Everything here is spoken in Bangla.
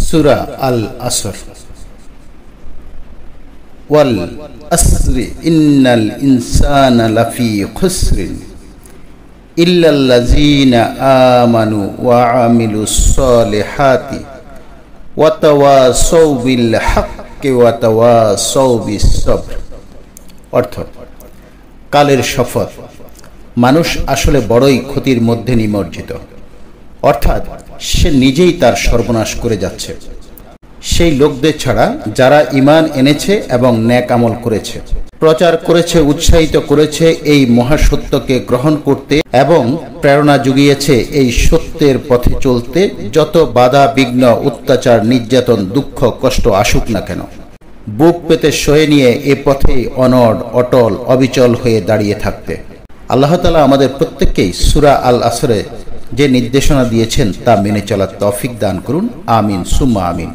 সূরা আল আসর। ওয়াল আসরি ইন্নাল ইনসানা লাফি খুসরিন ইল্লাল্লাযীনা আমানু ওয়া আমিলুস সালিহাতি ওয়া তাওয়াসাউ বিল হাক্কি ওয়া তাওয়াসাউ বিস সবর। অর্থ, কালের শপথ, মানুষ আসলে বড়ই ক্ষতির মধ্যে নিমজ্জিত। অর্থাৎ সে নিজেই তার সর্বনাশ করে যাচ্ছে, সেই লোকদের ছাড়া যারা ঈমান এনেছে এবং নেক আমল করেছে, প্রচার করেছে, উৎসাহিত করেছে এই মহাসত্যকে গ্রহণ করতে এবং প্রেরণা জুগিয়েছে এই সত্যের পথে চলতে, যত বাধা বিঘ্ন, অত্যাচার, নির্যাতন, দুঃখ, কষ্ট আসুক না কেন, বুক পেতে সয়ে নিয়ে এ পথেই অনড়, অটল, অবিচল হয়ে দাঁড়িয়ে থাকতে। আল্লাহ তাআলা আমাদের প্রত্যেককেই সূরা আল আসরে যে নির্দেশনা দিয়েছেন তা মেনে চলার তৌফিক দান করুন। আমিন সুম্মা আমিন।